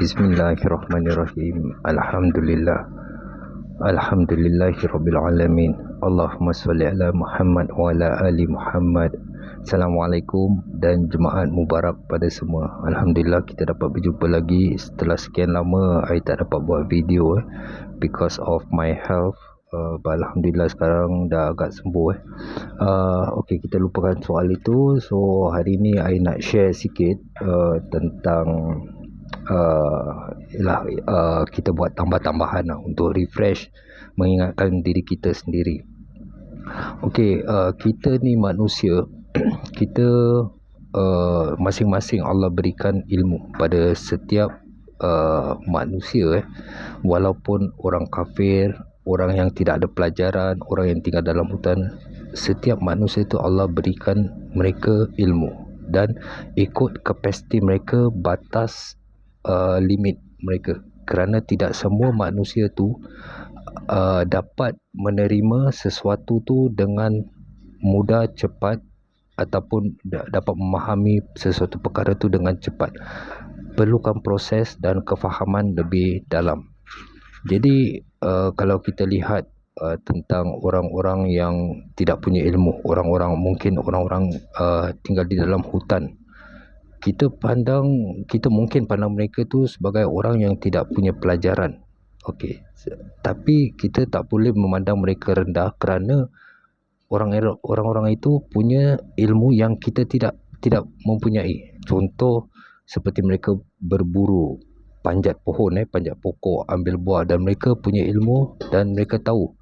Bismillahirrahmanirrahim. Alhamdulillahirabbil alamin. Allahumma shalli ala Muhammad wa ala ali Muhammad. Assalamualaikum dan Jumaat Mubarak pada semua. Alhamdulillah kita dapat berjumpa lagi setelah sekian lama saya tak dapat buat video because of my health. Alhamdulillah sekarang dah agak sembuh. Okey, kita lupakan soal itu. So hari ni saya nak share sikit tentang kita buat tambah-tambahan untuk refresh, mengingatkan diri kita sendiri. Okey, kita ni manusia, kita masing-masing Allah berikan ilmu pada setiap manusia, walaupun orang kafir, orang yang tidak ada pelajaran, orang yang tinggal dalam hutan, setiap manusia itu Allah berikan mereka ilmu dan ikut kapasiti mereka, batas limit mereka, kerana tidak semua manusia tu dapat menerima sesuatu tu dengan mudah, cepat, ataupun dapat memahami sesuatu perkara tu dengan cepat. Perlukan proses dan kefahaman lebih dalam. Jadi kalau kita lihat tentang orang-orang yang tidak punya ilmu, orang-orang tinggal di dalam hutan, kita mungkin pandang mereka tu sebagai orang yang tidak punya pelajaran. Okey, tapi kita tak boleh memandang mereka rendah, kerana orang-orang itu punya ilmu yang kita tidak mempunyai. Contoh seperti mereka berburu, panjat pohon, panjat pokok, ambil buah, dan mereka punya ilmu dan mereka tahu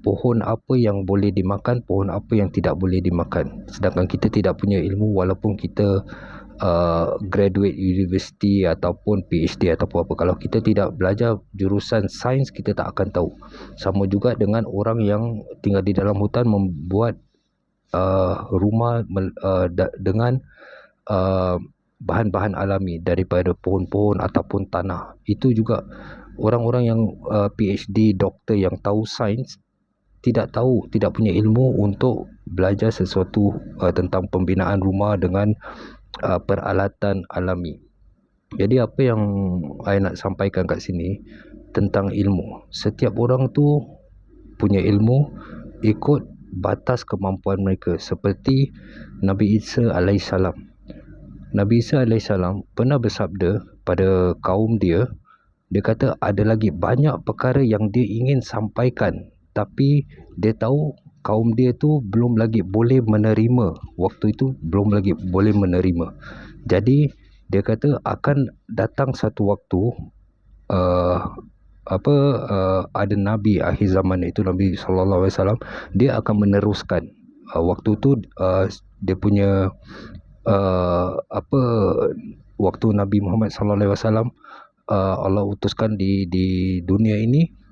pohon apa yang boleh dimakan, pohon apa yang tidak boleh dimakan. Sedangkan kita tidak punya ilmu, walaupun kita graduate university ataupun PhD ataupun apa, kalau kita tidak belajar jurusan sains, kita tak akan tahu. Sama juga dengan orang yang tinggal di dalam hutan membuat rumah dengan bahan-bahan alami daripada pohon-pohon ataupun tanah. Itu juga orang-orang yang PhD, doktor yang tahu sains, tidak punya ilmu untuk belajar sesuatu tentang pembinaan rumah dengan peralatan alami. Jadi apa yang saya nak sampaikan kat sini tentang ilmu, setiap orang tu punya ilmu ikut batas kemampuan mereka. Seperti Nabi Isa alaihissalam. Nabi Isa alaihissalam pernah bersabda pada kaum dia, dia kata ada lagi banyak perkara yang dia ingin sampaikan, tapi dia tahu kaum dia tu belum lagi boleh menerima. Waktu itu belum lagi boleh menerima. Jadi dia kata akan datang satu waktu ada Nabi akhir zaman, itu Nabi SAW, dia akan meneruskan. Waktu tu dia punya waktu Nabi Muhammad SAW Allah utuskan di dunia ini.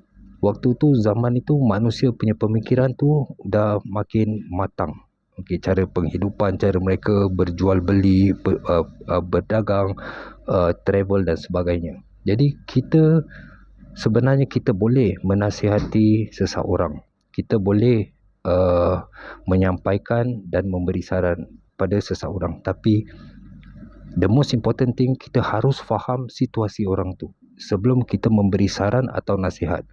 Waktu tu, zaman itu, manusia punya pemikiran tu dah makin matang. Okey, cara penghidupan, cara mereka berjual beli, berdagang, travel dan sebagainya. Jadi sebenarnya kita boleh menasihati seseorang, kita boleh menyampaikan dan memberi saran pada seseorang, tapi the most important thing, kita harus faham situasi orang tu sebelum kita memberi saran atau nasihat.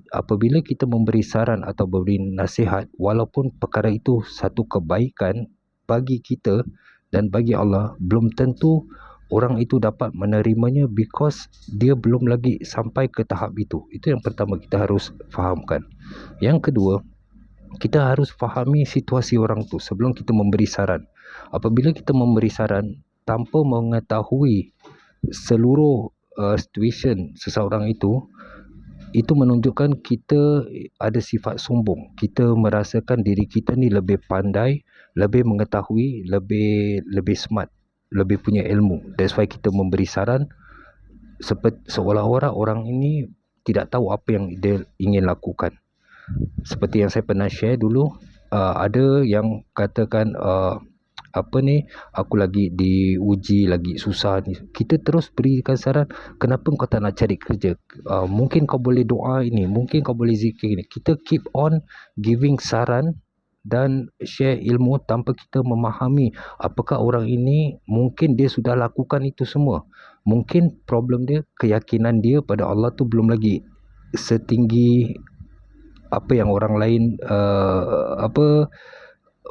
Apabila kita memberi saran atau memberi nasihat, walaupun perkara itu satu kebaikan bagi kita dan bagi Allah, belum tentu orang itu dapat menerimanya, because dia belum lagi sampai ke tahap itu. Itu yang pertama kita harus fahamkan. Yang kedua, kita harus fahami situasi orang tu sebelum kita memberi saran. Apabila kita memberi saran tanpa mengetahui seluruh situation seseorang itu menunjukkan kita ada sifat sombong. Kita merasakan diri kita ni lebih pandai, lebih mengetahui, lebih smart, lebih punya ilmu. That's why kita memberi saran seolah-olah orang ini tidak tahu apa yang dia ingin lakukan. Seperti yang saya pernah share dulu, ada yang katakan aku lagi diuji, lagi susah ni. Kita terus berikan saran, kenapa kau tak nak cari kerja? Mungkin kau boleh doa ini, mungkin kau boleh zikir ini. Kita keep on giving saran dan share ilmu tanpa kita memahami apakah orang ini mungkin dia sudah lakukan itu semua. Mungkin problem dia, keyakinan dia pada Allah tu belum lagi setinggi apa yang orang lain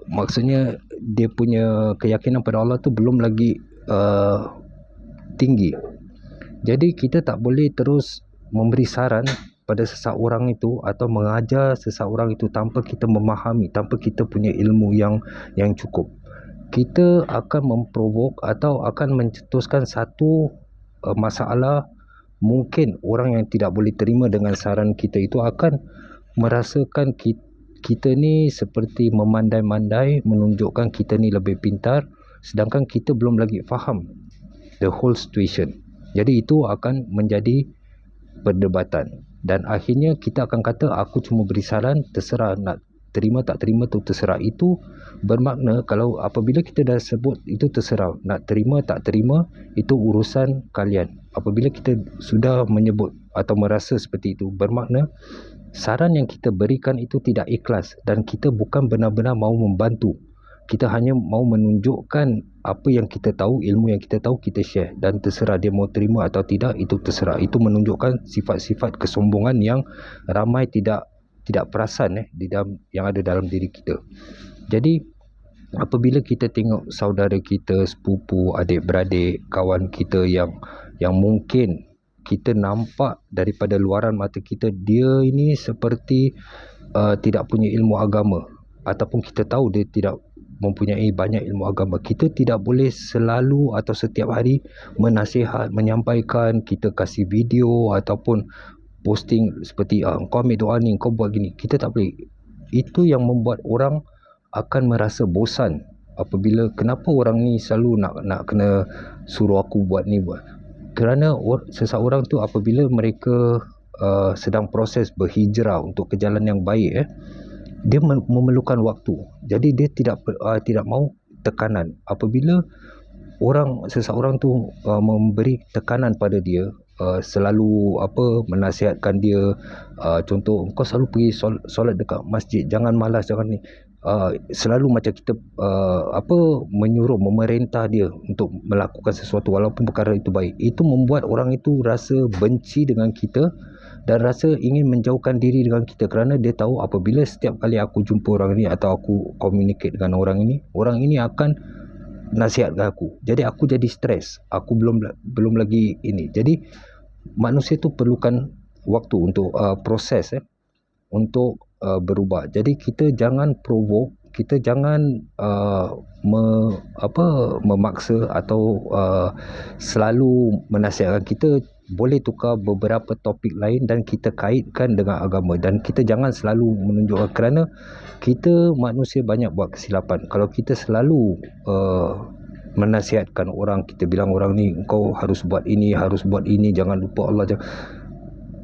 maksudnya dia punya keyakinan pada Allah tu belum lagi tinggi. Jadi kita tak boleh terus memberi saran pada seseorang itu atau mengajar seseorang itu tanpa kita memahami, tanpa kita punya ilmu yang cukup. Kita akan memprovok atau akan mencetuskan satu masalah. Mungkin orang yang tidak boleh terima dengan saran kita itu akan merasakan kita ni seperti memandai-mandai, menunjukkan kita ni lebih pintar, sedangkan kita belum lagi faham the whole situation. Jadi itu akan menjadi perdebatan dan akhirnya kita akan kata aku cuma beri saran, terserah nak terima tak terima tu terserah. Itu bermakna kalau apabila kita dah sebut itu terserah, nak terima tak terima itu urusan kalian. Apabila kita sudah menyebut atau merasa seperti itu, bermakna saran yang kita berikan itu tidak ikhlas dan kita bukan benar-benar mau membantu. Kita hanya mau menunjukkan apa yang kita tahu, ilmu yang kita tahu kita share, dan terserah dia mau terima atau tidak itu terserah. Itu menunjukkan sifat-sifat kesombongan yang ramai tidak perasan di dalam yang ada dalam diri kita. Jadi apabila kita tengok saudara kita, sepupu, adik-beradik, kawan kita yang mungkin kita nampak daripada luaran mata kita dia ini seperti tidak punya ilmu agama, ataupun kita tahu dia tidak mempunyai banyak ilmu agama, kita tidak boleh selalu atau setiap hari menasihat, menyampaikan, kita kasih video ataupun posting seperti kau ambil doa ni, kau buat gini. Kita tak boleh. Itu yang membuat orang akan merasa bosan. Apabila kenapa orang ni selalu nak kena suruh aku buat ni buat. Kerana seseorang tu apabila mereka sedang proses berhijrah untuk ke jalan yang baik, dia memerlukan waktu. Jadi dia tidak mau tekanan. Apabila seseorang tu memberi tekanan pada dia, selalu menasihatkan dia, contoh kau selalu pergi solat dekat masjid, jangan malas, jangan ni, selalu macam kita menyuruh, memerintah dia untuk melakukan sesuatu walaupun perkara itu baik. Itu membuat orang itu rasa benci dengan kita dan rasa ingin menjauhkan diri dengan kita, kerana dia tahu apabila setiap kali aku jumpa orang ini atau aku communicate dengan orang ini akan nasihatkan aku. Jadi aku jadi stres. Aku belum lagi ini. Jadi manusia tu perlukan waktu untuk proses untuk berubah. Jadi kita jangan provoke, kita jangan memaksa atau selalu menasihatkan. Kita boleh tukar beberapa topik lain dan kita kaitkan dengan agama, dan kita jangan selalu menunjukkan, kerana kita manusia banyak buat kesilapan. Kalau kita selalu menasihatkan orang, kita bilang orang ni kau harus buat ini, jangan lupa Allah,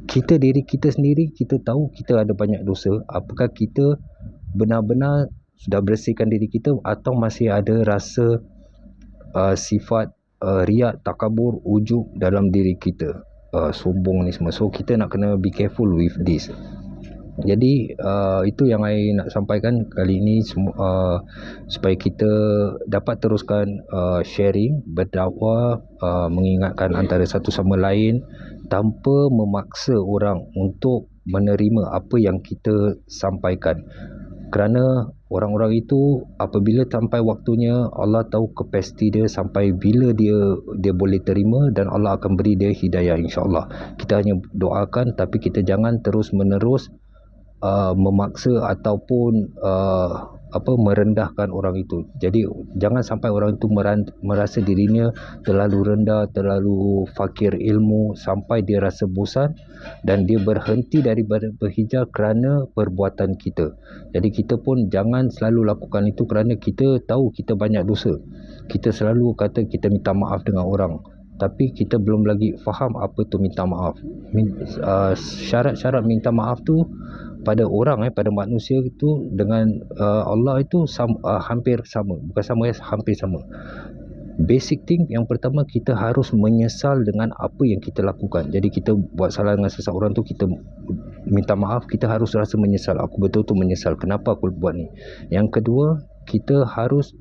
kita diri kita sendiri kita tahu kita ada banyak dosa. Apakah kita benar-benar sudah bersihkan diri kita atau masih ada rasa sifat riak, takabur, ujub dalam diri kita, sombong ni semua. So kita nak kena be careful with this. Jadi itu yang saya nak sampaikan kali ini, supaya kita dapat teruskan sharing, berdakwah, mengingatkan antara satu sama lain tanpa memaksa orang untuk menerima apa yang kita sampaikan. Kerana orang-orang itu apabila sampai waktunya, Allah tahu kapasiti dia sampai bila dia boleh terima, dan Allah akan beri dia hidayah insya-Allah. Kita hanya doakan, tapi kita jangan terus-menerus memaksa ataupun merendahkan orang itu. Jadi jangan sampai orang itu merasa dirinya terlalu rendah, terlalu fakir ilmu, sampai dia rasa bosan dan dia berhenti daripada berhijrah kerana perbuatan kita. Jadi kita pun jangan selalu lakukan itu, kerana kita tahu kita banyak dosa. Kita selalu kata kita minta maaf dengan orang, tapi kita belum lagi faham apa tu minta maaf. Syarat-syarat minta maaf tu pada orang, pada manusia itu dengan Allah itu hampir sama. Bukan sama, hampir sama. Basic thing yang pertama, kita harus menyesal dengan apa yang kita lakukan. Jadi kita buat salah dengan seseorang tu, kita minta maaf, kita harus rasa menyesal. Aku betul-betul menyesal kenapa aku buat ni. Yang kedua, kita harus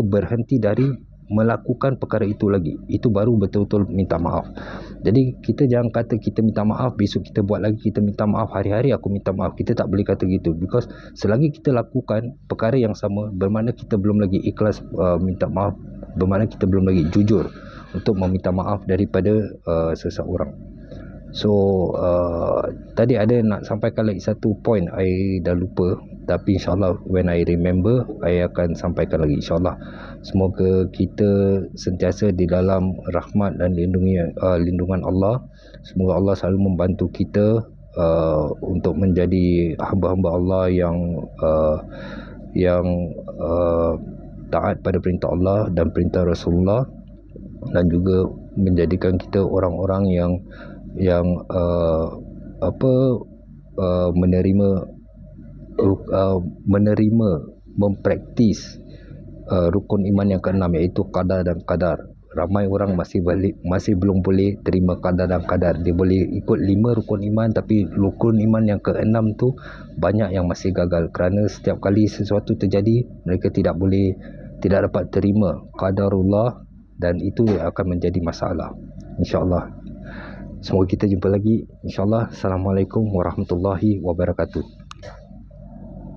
berhenti dari melakukan perkara itu lagi. Itu baru betul-betul minta maaf. Jadi kita jangan kata kita minta maaf, besok kita buat lagi, kita minta maaf, hari-hari aku minta maaf. Kita tak boleh kata gitu, because selagi kita lakukan perkara yang sama, bermakna kita belum lagi ikhlas minta maaf, bermakna kita belum lagi jujur untuk meminta maaf daripada seseorang. So tadi ada nak sampaikan lagi satu point, I dah lupa, tapi insyaAllah when I remember, I akan sampaikan lagi insyaAllah. Semoga kita sentiasa di dalam rahmat dan lindungan Allah. Semoga Allah selalu membantu kita untuk menjadi hamba-hamba Allah yang taat pada perintah Allah dan perintah Rasulullah, dan juga menjadikan kita orang-orang yang menerima, mempraktis rukun iman yang keenam, iaitu qada dan qadar. Ramai orang masih belum boleh terima qada dan qadar. Dia boleh ikut 5 rukun iman, tapi rukun iman yang keenam tu banyak yang masih gagal, kerana setiap kali sesuatu terjadi, mereka tidak dapat terima qadarullah, dan itu akan menjadi masalah. InsyaAllah. Semoga kita jumpa lagi insyaAllah. Assalamualaikum warahmatullahi wabarakatuh.